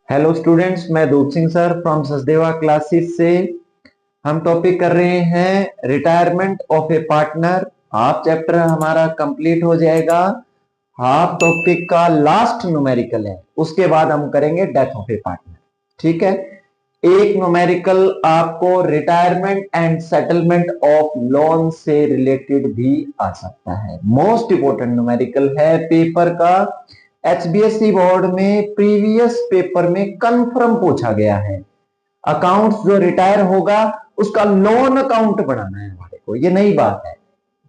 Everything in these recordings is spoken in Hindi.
हेलो स्टूडेंट्स, मैं Doop Singh sir from Sachdeva classes से। हम टॉपिक कर रहे हैं retirement of a partner. Half chapter हमारा कंप्लीट हो जाएगा। हाफ टॉपिक का लास्ट न्यूमेरिकल है, उसके बाद हम करेंगे डेथ ऑफ ए पार्टनर। ठीक है। एक न्यूमेरिकल आपको retirement and settlement of loan से रिलेटेड भी आ सकता है। मोस्ट इंपोर्टेंट न्यूमेरिकल है पेपर का। एचबीएससी बोर्ड में प्रीवियस पेपर में कंफर्म पूछा गया है। अकाउंट जो रिटायर होगा उसका लोन अकाउंट बनाना है हमारे को, ये नई बात है।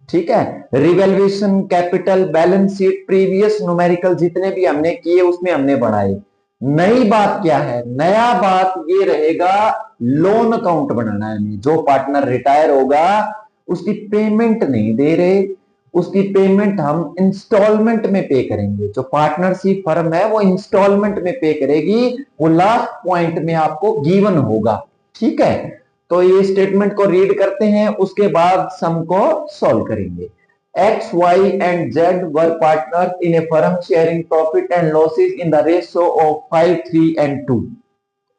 ठीक है। Revaluation, capital, balance sheet, previous numerical जितने भी हमने किए उसमें हमने बढ़ाए। नई बात क्या है? नया बात ये रहेगा, लोन अकाउंट बनाना है। जो पार्टनर रिटायर होगा उसकी पेमेंट नहीं दे रहे, उसकी पेमेंट हम इंस्टॉलमेंट में पे करेंगे। जो पार्टनरशिप फर्म है वो इंस्टॉलमेंट में पे करेगी, वो लास्ट पॉइंट में आपको गिवन होगा। ठीक है। तो ये स्टेटमेंट को रीड करते हैं, उसके बाद सम को सॉल्व करेंगे। X, Y and Z were partners in a firm sharing profit and losses in the ratio of 5, 3 and 2।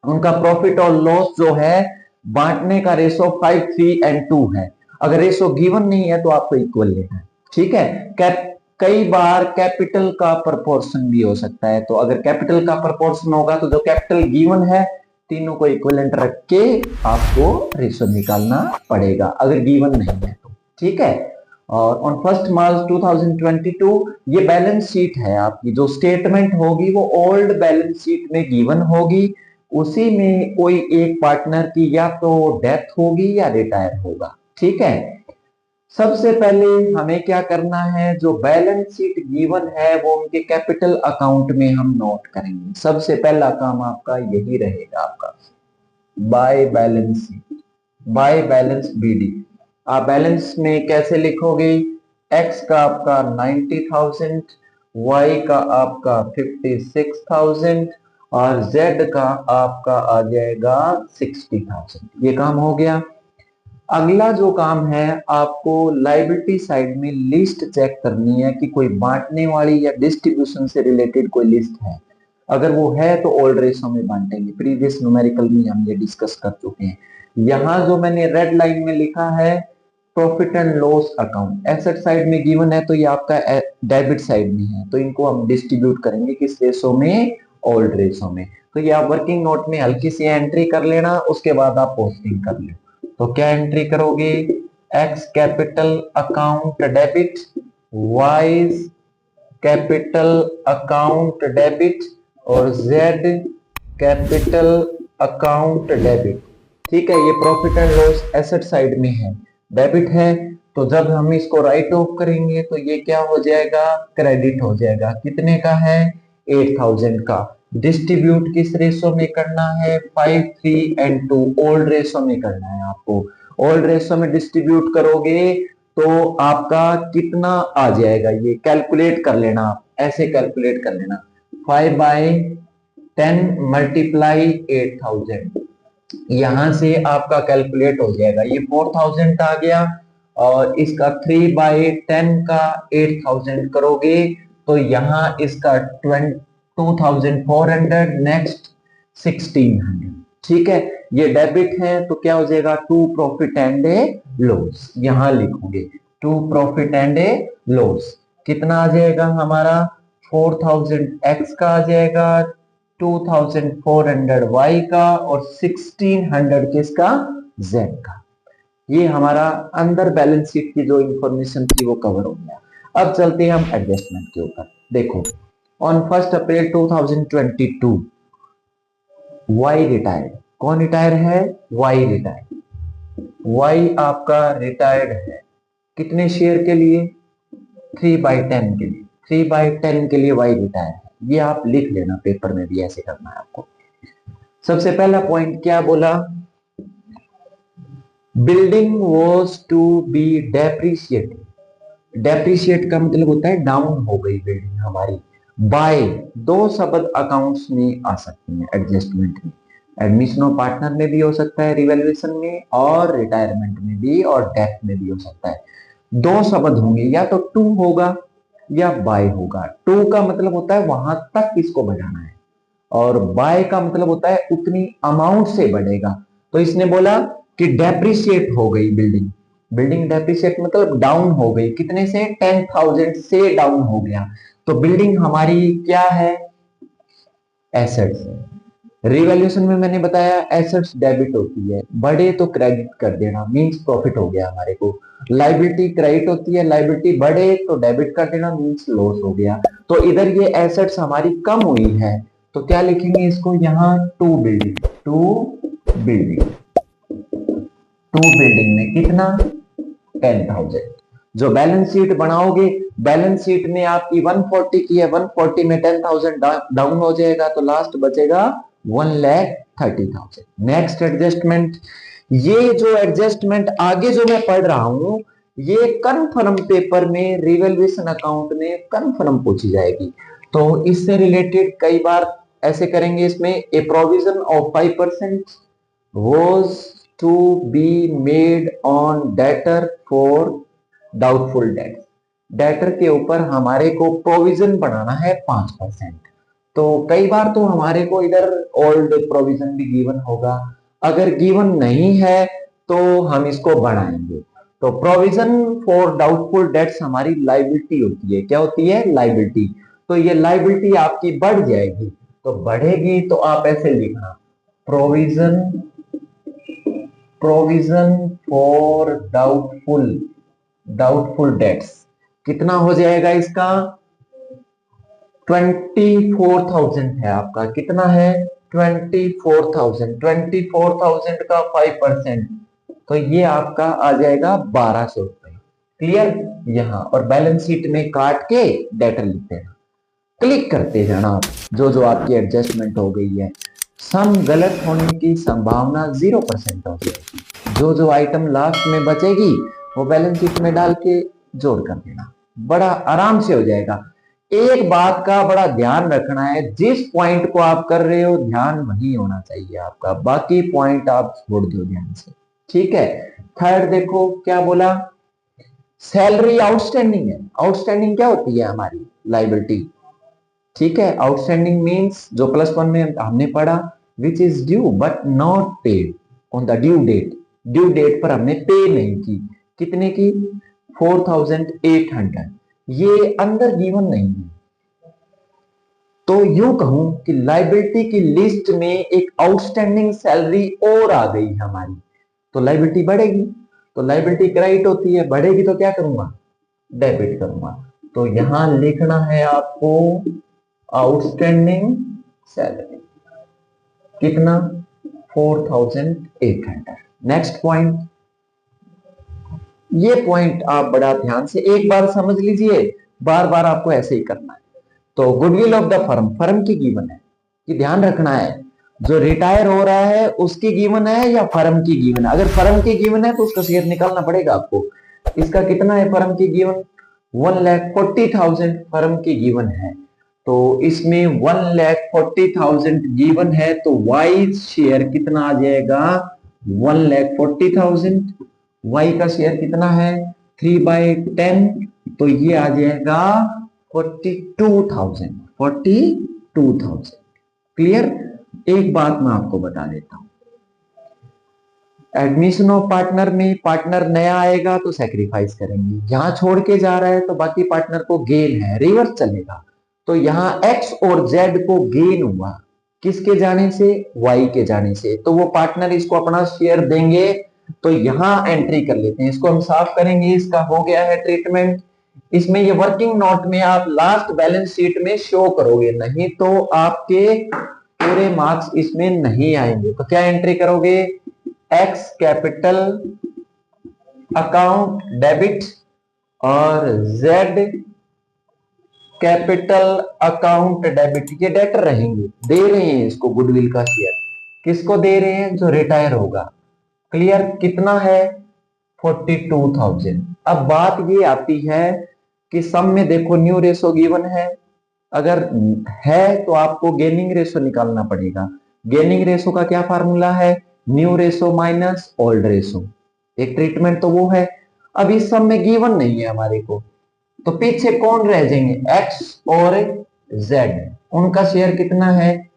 उनका प्रॉफिट और लॉस जो है बांटने का रेशो 5, 3 and 2 है। अगर रेशो गिवन नहीं है तो आपको इक्वल लेना है। ठीक है। कई बार कैपिटल का प्रपोर्शन भी हो सकता है, तो अगर कैपिटल का प्रपोर्शन होगा तो जो कैपिटल गिवन है तीनों को इक्विवेलेंट रख के आपको रेशो निकालना पड़ेगा, अगर गिवन नहीं है तो। ठीक है। और ऑन 1 मार्च 2022 ये बैलेंस शीट है आपकी। जो स्टेटमेंट होगी वो ओल्ड बैलेंस शीट में गिवन होगी। उसी में कोई एक पार्टनर की या तो डेथ होगी या रिटायर होगा। ठीक है। सबसे पहले हमें क्या करना है, जो बैलेंस शीट गिवन है वो उनके कैपिटल अकाउंट में हम नोट करेंगे। सबसे पहला काम आपका यही रहेगा, आपका by balance sheet, by balance B D. आप बैलेंस में कैसे लिखोगे? एक्स का आपका 90,000, वाई का आपका 56,000 और जेड का आपका आ जाएगा 60,000। ये काम हो गया। अगला जो काम है, आपको लायबिलिटी साइड में लिस्ट चेक करनी है कि कोई बांटने वाली या डिस्ट्रीब्यूशन से रिलेटेड कोई लिस्ट है। अगर वो है तो ओल्ड रेशो में बांटेंगे। प्रीवियस न्यूमेरिकल में हम ये डिस्कस कर चुके हैं। यहां जो मैंने रेड लाइन में लिखा है profit and loss account, asset side में गिवन है तो ये आपका डेबिट साइड में है, तो इनको हम डिस्ट्रीब्यूट करेंगे किस रेशो में? ओल्ड रेशो में। तो ये आप वर्किंग नोट में हल्की सी एंट्री कर लेना, उसके बाद आप पोस्टिंग कर लेना। तो क्या एंट्री करोगे? X capital account debit, Y capital account debit और जेड कैपिटल अकाउंट डेबिट। ठीक है। ये profit and loss asset side में है, डेबिट है। तो जब हम इसको राइट ऑफ करेंगे तो ये क्या हो जाएगा? क्रेडिट हो जाएगा। कितने का है? 8,000 का। डिस्ट्रीब्यूट किस रेशो में करना है? 5, 3 and 2 ओल्ड रेशो में करना है आपको। ओल्ड रेशो में डिस्ट्रीब्यूट करोगे तो आपका कितना आ जाएगा ये कैलकुलेट कर लेना। आप ऐसे कैलकुलेट कर लेना, 5/10 मल्टीप्लाई 8,000। यहां से आपका कैलकुलेट हो जाएगा। ये 4,000 आ गया और इसका 3/10 का 8,000 करोगे तो यहाँ इसका 2,400, नेक्स्ट 1,600। ठीक है। ये डेबिट है तो क्या हो जाएगा? To profit and a loss. यहां लिखोगे to profit and a loss. कितना आ जाएगा हमारा? 4,000 एक्स का आ जाएगा, 2,400 वाई का और 1,600 किसका? जेड का। ये हमारा अंदर बैलेंस शीट की जो इंफॉर्मेशन थी वो कवर हो गया। अब चलते हैं हम एडजस्टमेंट के ऊपर। देखो, ऑन 1 अप्रैल 2022 वाई रिटायर्ड। कौन रिटायर है? Y retired. वाई आपका रिटायर्ड है कितने शेयर के लिए? 3/10 के लिए। 3/10 के लिए वाई रिटायर है। ये आप लिख लेना, पेपर में भी ऐसे करना है आपको। सबसे पहला पॉइंट क्या बोला? Building was to be depreciated. Depreciate का मतलब होता है डाउन हो गई बिल्डिंग हमारी। बाय दो शब्द अकाउंट्स में आ सकते हैं एडजस्टमेंट में। एडमिशन ऑफ पार्टनर में भी हो सकता है, रिवैल्यूएशन में, और रिटायरमेंट में भी, और डेथ में भी हो सकता है। दो शब्द होंगे, या तो टू होगा या बाय होगा। टू का मतलब होता है वहां तक इसको बढ़ाना है और बाय का मतलब होता है उतनी अमाउंट से बढ़ेगा। तो इसने बोला कि डेप्रिशिएट हो गई बिल्डिंग, बिल्डिंग डेप्रिशिएट मतलब डाउन हो गई, कितने से, 10,000 से डाउन हो गया। तो बिल्डिंग हमारी क्या है, एसेट्स है। रिवैल्यूएशन में मैंने बताया एसेट्स डेबिट होती है, बढ़े तो क्रेडिट कर देना मींस प्रॉफिट हो गया हमारे को। लाइबिलिटी क्रेडिट होती है, लाइबिलिटी बढ़े तो डेबिट कर देना मींस लॉस हो गया। तो इधर ये एसेट्स हमारी कम हुई है, तो क्या लिखेंगे इसको यहाँ, टू बिल्डिंग, टू बिल्डिंग में कितना, 10,000। जो बैलेंस शीट बनाओगे, बैलेंस शीट में आपकी 140 की है, 140 में 10,000 डाउन हो जाएगा, तो लास्ट बचेगा 1,30,000। नेक्स्ट एडजस्टमेंट, ये जो एडजस्टमेंट आगे जो मैं पढ़ रहा हूं, ये कन्फर्म पेपर में रिवैल्यूएशन अकाउंट में कन्फर्म पूछी जाएगी। तो इससे रिलेटेड कई बार ऐसे करेंगे, इसमें ए provision of 5% was to be made on debtor for doubtful debts। Debtor के ऊपर हमारे को प्रोविजन बनाना है 5%। तो कई बार तो हमारे को इधर ओल्ड प्रोविजन भी गिवन होगा, अगर गिवन नहीं है तो हम इसको बढ़ाएंगे। तो प्रोविजन फॉर डाउटफुल डेट्स हमारी लाइबिलिटी होती है, क्या होती है, लाइबिलिटी। तो ये लाइबिलिटी आपकी बढ़ जाएगी, तो बढ़ेगी तो आप ऐसे लिखना, प्रोविजन फॉर डाउटफुल डेट्स कितना हो जाएगा इसका, 24,000 है आपका, कितना है, 24,000 का 5%, तो ये आपका आ जाएगा 1,200 रुपए। क्लियर, यहाँ और बैलेंस शीट में काट के डेटर लिख देना, क्लिक करते जाना आप, जो आपकी एडजस्टमेंट हो गई है। सम गलत होने की संभावना 0% हो जाएगी। जो आइटम लास्ट में बचेगी वो बैलेंस शीट में डाल के जोड़ कर देना, बड़ा आराम से हो जाएगा। एक बात का बड़ा ध्यान रखना है, जिस पॉइंट को आप कर रहे हो ध्यान वही होना चाहिए आपका, बाकी पॉइंट आप छोड़ दो ध्यान से, ठीक है। थर्ड देखो क्या बोला, सैलरी आउटस्टैंडिंग है। आउटस्टैंडिंग क्या होती है, हमारी लाइबिलिटी, ठीक है। आउटस्टैंडिंग मींस जो +1 में हमने पढ़ा, which is due but not paid on the due date, due date पर हमने पे नहीं की, कितने की, 4,800, ये अंदर गिवन नहीं है। तो यूं कहूं कि लाइबिलिटी की लिस्ट में एक आउटस्टैंडिंग सैलरी और आ गई हमारी, तो लाइबिलिटी बढ़ेगी। तो लाइबिलिटी क्रेडिट होती है, बढ़ेगी तो क्या करूंगा, डेबिट करूंगा। तो यहां लिखना है आपको आउटस्टैंडिंग सैलरी कितना, 4,800। नेक्स्ट पॉइंट, ये पॉइंट आप बड़ा ध्यान से एक बार समझ लीजिए, बार बार आपको ऐसे ही करना है। तो गुडविल ऑफ द फर्म की गिवन है, कि ध्यान रखना है जो रिटायर हो रहा है उसकी गिवन है या फर्म की गिवन है। अगर फर्म की गिवन है तो उसका शेयर निकालना पड़ेगा आपको। इसका कितना है फर्म की गिवन, 1,40,000 फर्म की गिवन है। तो इसमें 1,40,000 गिवन है, तो वाई शेयर कितना आ जाएगा, 1,40,000। वाई का शेयर कितना है, 3/10, तो ये आ जाएगा 42,000। क्लियर। एक बात मैं आपको बता देता हूं, एडमिशन ऑफ पार्टनर में पार्टनर नया आएगा तो सैक्रिफाइस करेंगे, यहां छोड़ के जा रहा है तो बाकी पार्टनर को गेन है, रिवर्स चलेगा। तो यहाँ एक्स और जेड को गेन हुआ, किसके जाने से, वाई के जाने से, तो वो पार्टनर इसको अपना शेयर देंगे। तो यहां एंट्री कर लेते हैं, इसको हम साफ करेंगे, इसका हो गया है ट्रीटमेंट। इसमें ये वर्किंग नोट में आप लास्ट बैलेंस शीट में शो करोगे, नहीं तो आपके पूरे मार्क्स इसमें नहीं आएंगे। तो क्या एंट्री करोगे, एक्स कैपिटल अकाउंट डेबिट और जेड कैपिटल अकाउंट डेबिट, ये डेटर रहेंगे, दे रहे हैं इसको गुडविल का शेयर, किसको दे रहे हैं, जो रिटायर होगा। क्लियर, कितना है, 42,000। अब बात ये आती है कि सम में देखो न्यू रेशो गिवन है, अगर है तो आपको गेनिंग रेशो निकालना पड़ेगा। गेनिंग रेशो का क्या फार्मूला है, new ratio minus old ratio, एक ट्रीटमेंट तो वो है। अब इस सम में गिवन नहीं है हमारे को, तो पीछे कौन रह जाएंगे, एक्स और जेड, उनका शेयर कितना है,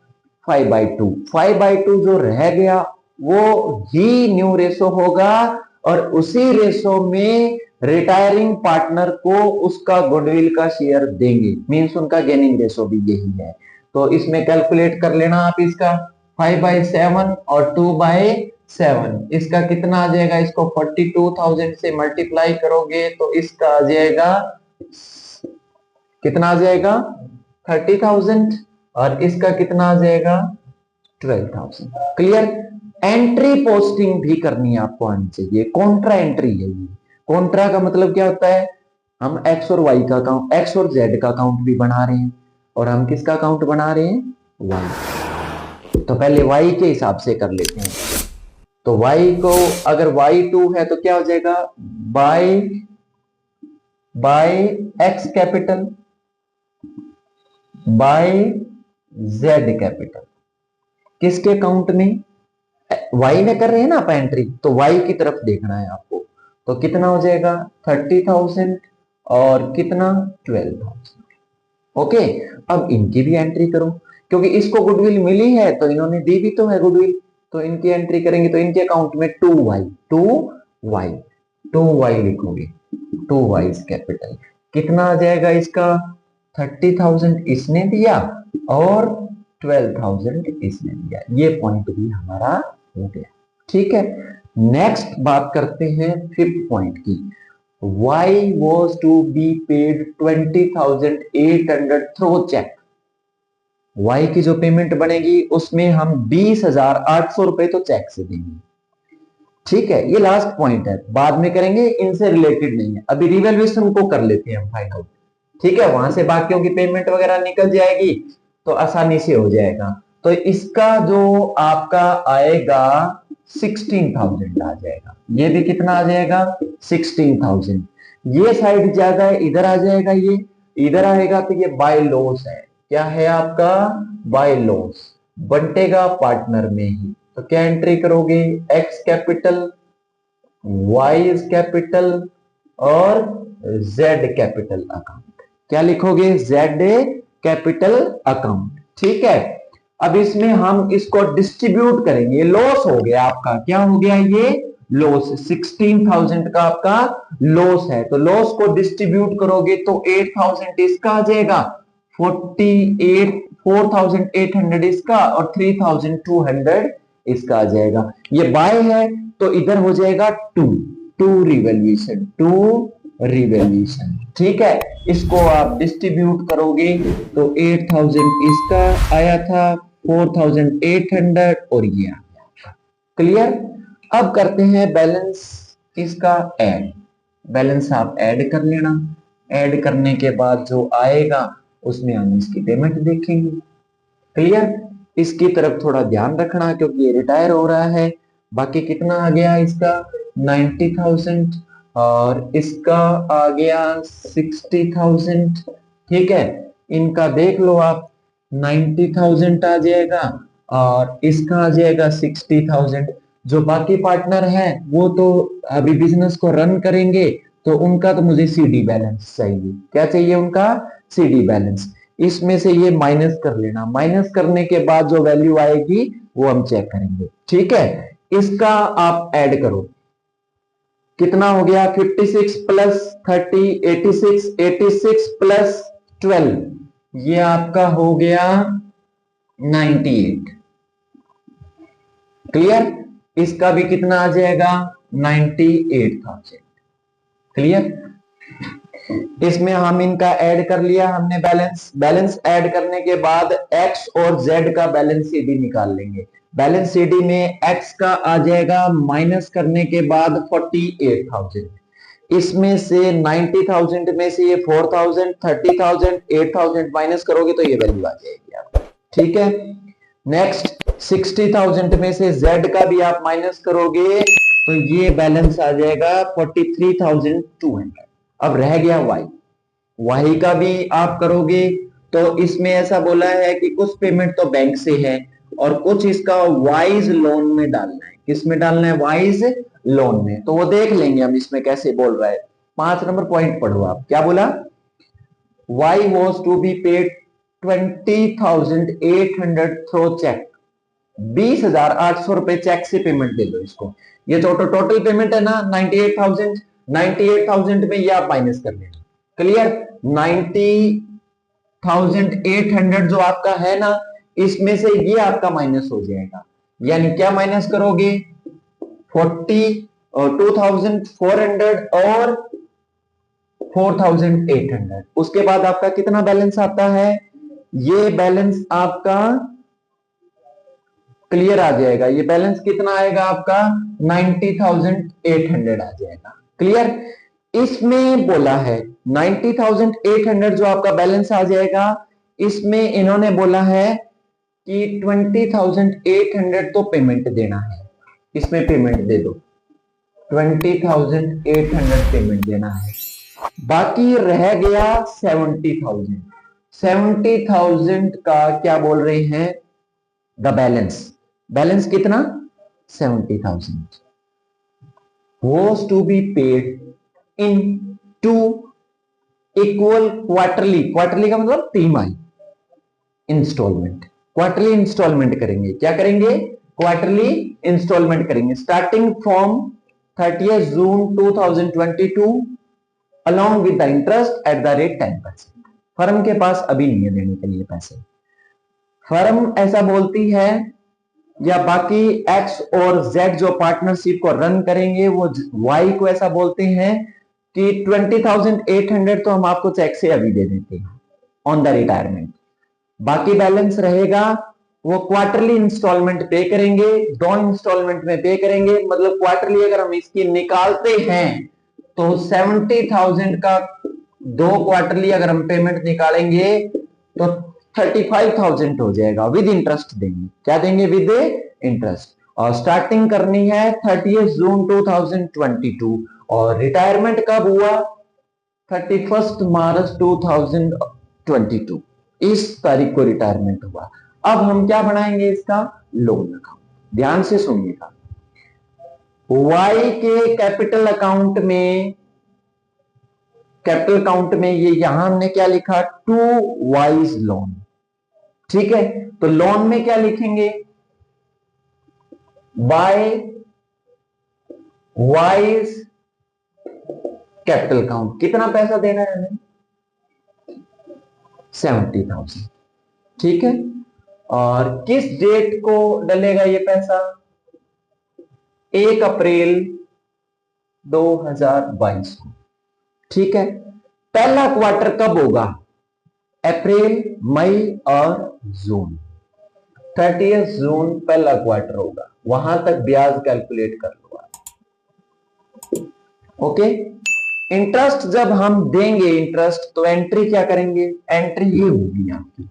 5/2। 5/2 जो रह गया वो ही न्यू रेशो होगा और उसी रेशो में रिटायरिंग पार्टनर को उसका गुडविल का शेयर देंगे, मींस उनका गेनिंग रेशो भी यही है। तो इसमें कैलकुलेट कर लेना आप इसका 5/7 और 2/7, इसका कितना आ जाएगा, इसको 42,000 से मल्टीप्लाई करोगे तो इसका आ जाएगा, कितना आ जाएगा 30,000 और इसका कितना आ जाएगा 12,000। क्लियर। एंट्री पोस्टिंग भी करनी है आपको आनी चाहिए, कॉन्ट्रा एंट्री है ये। कॉन्ट्रा का मतलब क्या होता है, हम एक्स और वाई का अकाउंट, एक्स और जेड का अकाउंट भी बना रहे हैं और हम किसका अकाउंट बना रहे हैं, वाई। तो पहले वाई के हिसाब से कर लेते हैं। तो वाई को अगर y2 है तो क्या हो जाएगा, by X capital by Z capital, किसके अकाउंट में, वाई में कर रहे हैं ना आप एंट्री, तो वाई की तरफ देखना है आपको। तो कितना हो जाएगा 30,000 और कितना 12,000। ओके, अब इनकी भी एंट्री करो, क्योंकि इसको गुडविल मिली है तो इन्होंने दी भी तो है गुडविल, तो इनकी एंट्री करेंगे। तो इनके अकाउंट में 2y लिखोगे, 2y कैपिटल, कितना आ जाएगा इसका 30,000 इसने दिया और 12,000 इसने दिया, ये पॉइंट भी हमारा हो गया। ठीक है, नेक्स्ट बात करते हैं फिफ्थ पॉइंट की। Y was to be paid 20,800 through cheque. Y की जो पेमेंट बनेगी उसमें हम 20,800 रुपए तो चेक से देंगे। ठीक है, ये लास्ट पॉइंट है, बाद में करेंगे, इनसे रिलेटेड नहीं है, अभी रिवैल्यूएशन को कर लेते हैं हम फाइंड आउट। ठीक है, वहां से बाकियों की पेमेंट वगैरह निकल जाएगी तो आसानी से हो जाएगा। तो इसका जो आपका आएगा 16,000 आ जाएगा, ये भी कितना आ जाएगा 16,000। ये साइड ज्यादा है, इधर आ जाएगा, ये इधर आएगा तो ये बाय लॉस है। क्या है आपका, बाय लॉस, बंटेगा पार्टनर में ही। तो क्या एंट्री करोगे, एक्स कैपिटल, वाई कैपिटल और जेड कैपिटल अकाउंट। क्या लिखोगे, जेड कैपिटल अकाउंट। ठीक है, अब इसमें हम इसको डिस्ट्रीब्यूट करेंगे। लॉस हो गया आपका, क्या हो गया, ये लॉस 16,000 का आपका लॉस है। तो लॉस को डिस्ट्रीब्यूट करोगे तो 8,000 इसका आ जाएगा, 4,800 इसका और 3,200 इसका आ जाएगा। ये बाय है तो इधर हो जाएगा टू रिवैल्यूएशन। ठीक है, इसको आप डिस्ट्रीब्यूट करोगे तो 8,000 इसका आया था, 4,800 और ये आ गया। क्लियर। अब करते हैं बैलेंस इसका ऐड। बैलेंस आप ऐड कर लेना, ऐड करने के बाद जो आएगा उसमें हम इसकी पेमेंट देखेंगे। क्लियर, इसकी तरफ थोड़ा ध्यान रखना क्योंकि ये रिटायर हो रहा है। बाकी कितना आ गया इसका 90,000 और इसका आ गया 60,000। ठीक है, इनका देख लो आप, 90,000 आ जाएगा और इसका आ जाएगा 60,000। जो बाकी पार्टनर हैं वो तो अभी बिजनेस को रन करेंगे तो उनका तो मुझे सीडी बैलेंस चाहिए। क्या चाहिए उनका, सीडी बैलेंस। इसमें से ये माइनस कर लेना, माइनस करने के बाद जो वैल्यू आएगी वो हम चेक करेंगे। ठीक है, इसका आप ऐड करो, कितना हो गया 56 प्लस 30 86, 86 प्लस 12 ये आपका हो गया 98। क्लियर, इसका भी कितना आ जाएगा 98,000। क्लियर, इसमें हम इनका ऐड कर लिया हमने बैलेंस ऐड करने के बाद एक्स और जेड का बैलेंस सीडी निकाल लेंगे। बैलेंस सीडी में एक्स का आ जाएगा माइनस करने के बाद 48,000, इसमें से 90,000 में से ये 4,000 30,000 8,000 माइनस करोगे तो ये वैल्यू आ जाएगी आपको। ठीक है, नेक्स्ट 60,000 में से जेड का भी आप माइनस करोगे तो ये बैलेंस आ जाएगा 43,200। अब रह गया वाई का भी आप करोगे तो इसमें ऐसा बोला है कि कुछ पेमेंट तो बैंक से है और कुछ इसका वाइज लोन में डालना है। किस में डालना है, वाइज लोन में। तो वो देख लेंगे हम इसमें कैसे बोल रहा है। 5 नंबर पॉइंट पढ़ो आप, क्या बोला, Y was to be paid 20,800 through cheque, 20,800 cheque से पेमेंट दे दो इसको। ये जो टोटल पेमेंट है ना 98,000, 98,000 में ये आप माइनस कर लेना। क्लियर? 90,800 जो आपका है ना, इसमें से ये आपका माइनस हो जाएगा। यानी क्या माइनस करोगे? 2,400 और 4,800। उसके बाद आपका कितना बैलेंस आता है? ये बैलेंस आपका क्लियर आ जाएगा। ये बैलेंस कितना आएगा आपका? 90,800 आ जाएगा। क्लियर? इसमें बोला है 90,800 जो आपका बैलेंस आ जाएगा, इसमें इन्होंने बोला है कि 20,800 तो पेमेंट देना है, इसमें पेमेंट दे दो। 20,800 पेमेंट देना है, बाकी रह गया 70,000। 70,000 का क्या बोल रहे हैं? The balance. बैलेंस कितना? 70,000 was to be paid in 2 equal quarterly, quarterly का मतलब तिमाही इंस्टॉलमेंट। क्वार्टरली इंस्टॉलमेंट करेंगे। क्या करेंगे? क्वार्टरली इंस्टॉलमेंट करेंगे, starting from 30 June 2022 along with the interest at the rate 10%। Firm के पास अभी नहीं है देने के लिए पैसे। फर्म ऐसा बोलती है, या बाकी एक्स और जेड जो पार्टनरशिप को रन करेंगे वो वाई को ऐसा बोलते हैं कि 20,800 तो हम आपको चेक से अभी दे देते हैं ऑन द रिटायरमेंट, बाकी बैलेंस रहेगा वो क्वार्टरली इंस्टॉलमेंट पे करेंगे, 2 इंस्टॉलमेंट में पे करेंगे। मतलब क्वार्टरली अगर हम इसकी निकालते हैं तो 70,000 का 2 क्वार्टरली अगर हम पेमेंट निकालेंगे तो 35,000 हो जाएगा। विद इंटरेस्ट देंगे। क्या देंगे? With interest. और स्टार्टिंग करनी है 30 जून 2022 और रिटायरमेंट कब हुआ? 31 मार्च 2022। इस तारीख को रिटायरमेंट हुआ। अब हम क्या बनाएंगे? इसका लोन अकाउंट। ध्यान से सुनिएगा। वाई के कैपिटल अकाउंट में, कैपिटल अकाउंट में ये यहां हमने क्या लिखा? To Y's loan. ठीक है, तो लोन में क्या लिखेंगे? By Y's capital account. कितना पैसा देना है हमें? 70,000। ठीक है, और किस डेट को डलेगा ये पैसा? 1 अप्रैल 2022 को। ठीक है, पहला क्वार्टर कब होगा? अप्रैल, मई और जून। 30 जून पहला क्वार्टर होगा, वहां तक ब्याज कैलकुलेट कर लो। ओके, इंटरेस्ट जब हम देंगे इंटरेस्ट, तो एंट्री क्या करेंगे? एंट्री ये होगी आपकी,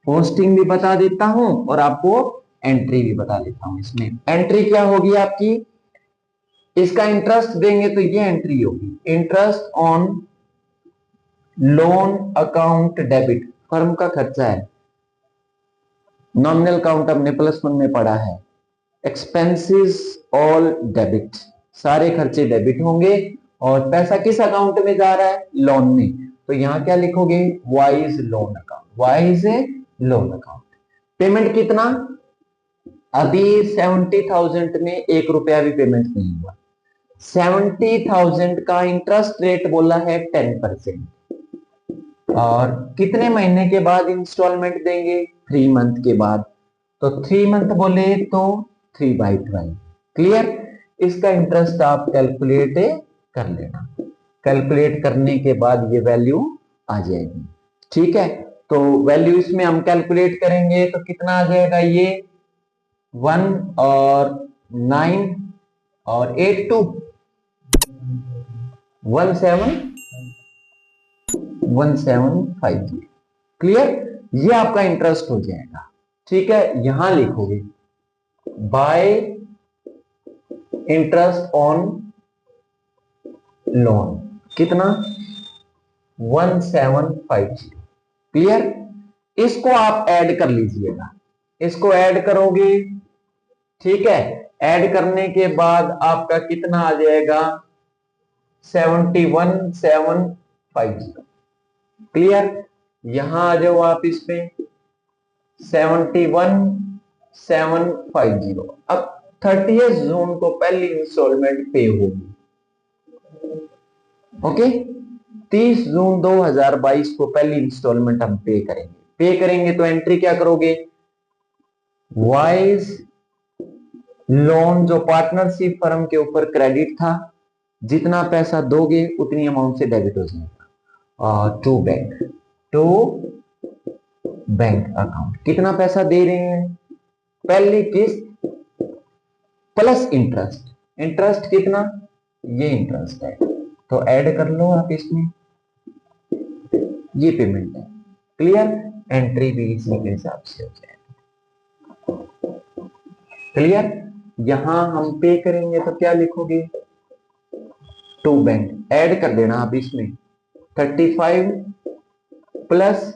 पोस्टिंग भी बता देता हूं और आपको एंट्री भी बता देता हूं। इसमें एंट्री क्या होगी आपकी? इसका इंटरेस्ट देंगे तो ये एंट्री होगी, interest on loan account debit. Firm का खर्चा है, नॉमिनल अकाउंट हमने +1 में पढ़ा है। एक्सपेंसेस ऑल डेबिट, सारे खर्चे डेबिट होंगे। और पैसा किस अकाउंट में जा रहा है? लोन में। तो यहां क्या लिखोगे? Wise loan account. Wise loan account. Payment कितना? अभी 70,000 में 1 रुपया भी पेमेंट नहीं हुआ। 70,000 का इंटरेस्ट रेट बोला है 10%। और कितने महीने के बाद इंस्टॉलमेंट देंगे? 3 मंथ के बाद। तो 3 मंथ बोले तो 3/12। क्लियर? इसका इंटरेस्ट आप कैलकुलेट कर लेना। कैलकुलेट करने के बाद ये वैल्यू आ जाएगी। ठीक है, तो वैल्यू इसमें हम कैलकुलेट करेंगे तो कितना आ जाएगा? ये 1 और 9 और 8 2 1750। क्लियर? ये आपका इंटरेस्ट हो जाएगा। ठीक है, यहां लिखोगे बाय इंटरेस्ट ऑन लोन। कितना? 1750। क्लियर? इसको आप ऐड कर लीजिएगा, इसको ऐड करोगे। ठीक है, ऐड करने के बाद आपका कितना आ जाएगा? 71,750। क्लियर? यहां आ जाओ आप इसमें 71,750। अब 30 जून को पहली इंस्टॉलमेंट पे होगी। ओके, 30 जून 2022 को पहली इंस्टॉलमेंट हम पे करेंगे तो एंट्री क्या करोगे, वाइज लोन जो पार्टनरशिप फर्म के ऊपर क्रेडिट था, जितना पैसा दोगे उतनी अमाउंट से डेबिट हो जाएगा टू बैंक अकाउंट। कितना पैसा दे रहे हैं, पहली किस्त प्लस इंटरेस्ट। इंटरेस्ट कितना, ये इंटरेस्ट है तो ऐड कर लो आप इसमें, ये पेमेंट है। क्लियर, एंट्री भी इसी के हिसाब से हो जाएगा। क्लियर, यहां हम पे करेंगे तो क्या लिखोगे, टू बैंक ऐड कर देना आप इसमें 35 प्लस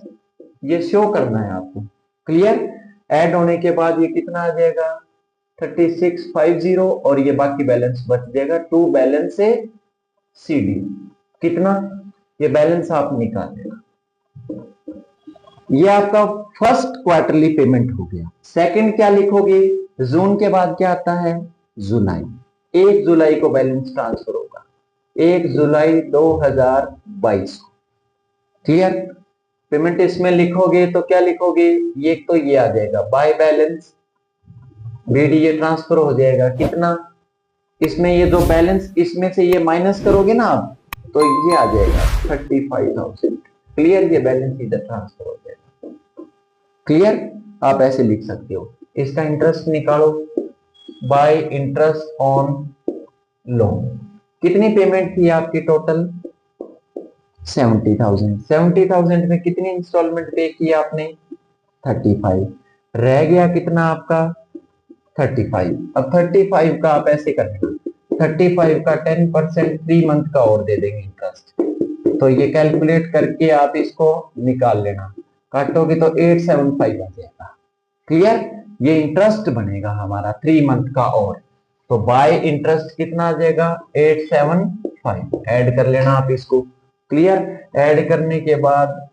ये शो करना है आपको। क्लियर, ऐड होने के बाद ये कितना आ जाएगा 3650 और ये बाकी बैलेंस बच जाएगा टू बैलेंस से CD कितना, ये बैलेंस आप निकाल लेना। ये आपका फर्स्ट क्वार्टरली पेमेंट हो गया। सेकंड क्या लिखोगे, जून के बाद क्या आता है, जुलाई। 1 जुलाई को बैलेंस ट्रांसफर होगा, 1 जुलाई 2022। क्लियर, पेमेंट इसमें लिखोगे तो क्या लिखोगे, ये तो ये आ जाएगा बाय बैलेंस BD, ये ट्रांसफर हो जाएगा कितना, इसमें ये जो बैलेंस इसमें से ये माइनस करोगे ना आप तो ये आ जाएगा 35,000। क्लियर, ये बैलेंस इधर ट्रांसफर हो जाएगा। क्लियर, आप ऐसे लिख सकते हो। इसका इंटरेस्ट निकालो, बाय इंटरेस्ट ऑन लोन। कितनी पेमेंट थी आपकी टोटल, 70,000। 70,000 में कितनी इंस्टॉलमेंट पे की आपने, 35। रह गया कितना आपका 35। अब 35 का आप ऐसे करेंगे, 35 का 10% 3 मंथ का और दे देंगे इंटरेस्ट, तो ये कैलकुलेट करके आप इसको निकाल लेना, काटोगे तो 875 आ जाएगा। क्लियर, ये इंटरेस्ट बनेगा हमारा 3 मंथ का और, तो बाय इंटरेस्ट कितना आ जाएगा 875, ऐड कर लेना आप इसको। क्लियर, ऐड करने के बाद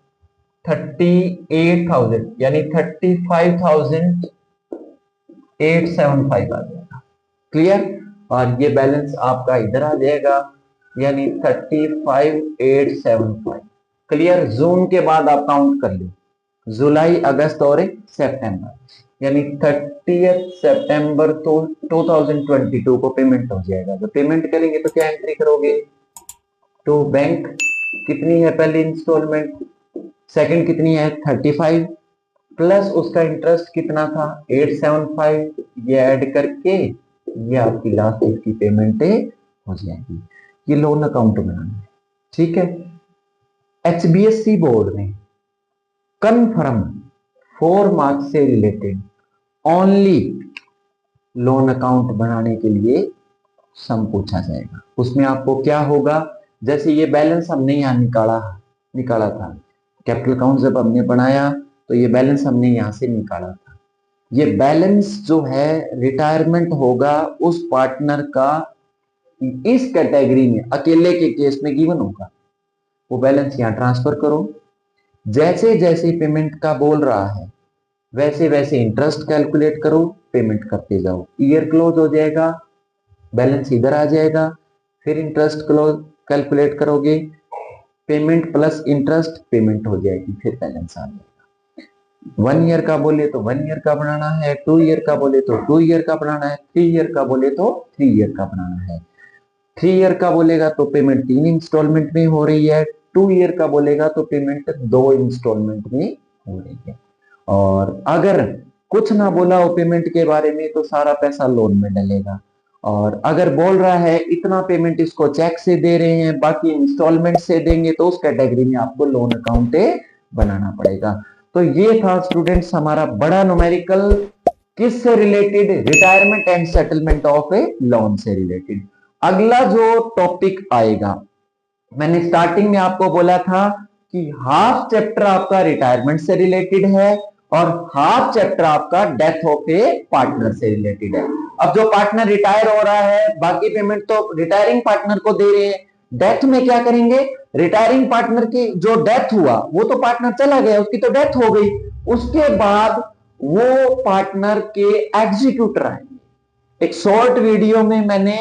38,000 यानी 35,875 आ जाएगा। क्लियर, और ये बैलेंस आपका इधर आ जाएगा यानी 35,875। क्लियर, जून के बाद आप काउंट कर लो, जुलाई अगस्त और सितंबर, यानी 30 सितंबर तो 2022 को पेमेंट हो जाएगा। तो पेमेंट करेंगे तो क्या एंट्री करोगे, टू बैंक कितनी है पहली इंस्टॉलमेंट, सेकंड कितनी है 35 प्लस उसका इंटरेस्ट कितना था 875, ये ऐड करके ये आपकी लास्ट ईयर की पेमेंट हो जाएगी। ये लोन अकाउंट बनाना है, ठीक है। HBSC बोर्ड ने कन्फर्म 4 मार्क्स से रिलेटेड ओनली लोन अकाउंट बनाने के लिए सम पूछा जाएगा। उसमें आपको क्या होगा, जैसे ये बैलेंस हमने यहाँ निकाला था, कैपिटल अकाउंट जब हमने बनाया तो ये बैलेंस हमने यहाँ से निकाला था। ये बैलेंस जो है रिटायरमेंट होगा उस पार्टनर का, इस कैटेगरी में अकेले के केस में गिवन होगा, वो बैलेंस यहाँ ट्रांसफर करो। जैसे जैसे पेमेंट का बोल रहा है वैसे वैसे इंटरेस्ट कैलकुलेट करो, पेमेंट करते जाओ, ईयर क्लोज हो जाएगा, बैलेंस इधर आ जाएगा, फिर इंटरेस्ट क्लोज कैलकुलेट करोगे, पेमेंट प्लस इंटरेस्ट पेमेंट हो जाएगी, फिर बैलेंस आ जाएगा। 1 ईयर का बोले तो 1 ईयर का बनाना है, 2 ईयर का बोले तो 2 ईयर का बनाना है, 3 ईयर का बोले तो 3 ईयर का बनाना है। 3 ईयर का बोलेगा तो पेमेंट 3 इंस्टॉलमेंट में हो रही है, 2 ईयर का बोलेगा तो पेमेंट 2 इंस्टॉलमेंट में हो रही है। और अगर कुछ ना बोला हो पेमेंट के बारे में तो सारा पैसा लोन में डलेगा, और अगर बोल रहा है इतना पेमेंट इसको चेक से दे रहे हैं बाकी इंस्टॉलमेंट से देंगे तो उस कैटेगरी में आपको लोन अकाउंट बनाना पड़ेगा। तो ये था स्टूडेंट्स हमारा बड़ा न्यूमेरिकल, किससे related, retirement and settlement of A loan से रिलेटेड। अगला जो टॉपिक आएगा, मैंने स्टार्टिंग में आपको बोला था कि हाफ चैप्टर आपका रिटायरमेंट से रिलेटेड है और हाफ चैप्टर आपका डेथ ऑफ ए पार्टनर से रिलेटेड है। अब जो पार्टनर रिटायर हो रहा है बाकी पेमेंट तो रिटायरिंग पार्टनर को दे रहे हैं, डेथ में क्या करेंगे, रिटायरिंग पार्टनर की जो डेथ हुआ, वो तो पार्टनर चला गया, उसकी तो डेथ हो गई, उसके बाद वो पार्टनर के एग्जीक्यूटर आएंगे। एक शॉर्ट वीडियो में मैंने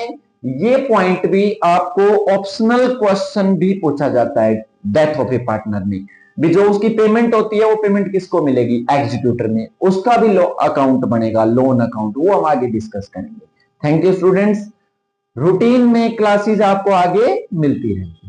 ये पॉइंट भी आपको ऑप्शनल क्वेश्चन भी पूछा जाता है डेथ ऑफ ए पार्टनर में भी, जो उसकी पेमेंट होती है वो पेमेंट किसको मिलेगी, एग्जीक्यूटर में, उसका भी अकाउंट बनेगा, लोन अकाउंट, वो हम आगे डिस्कस करेंगे। थैंक यू स्टूडेंट्स, रूटीन में क्लासेस आपको आगे मिलती रहेंगी।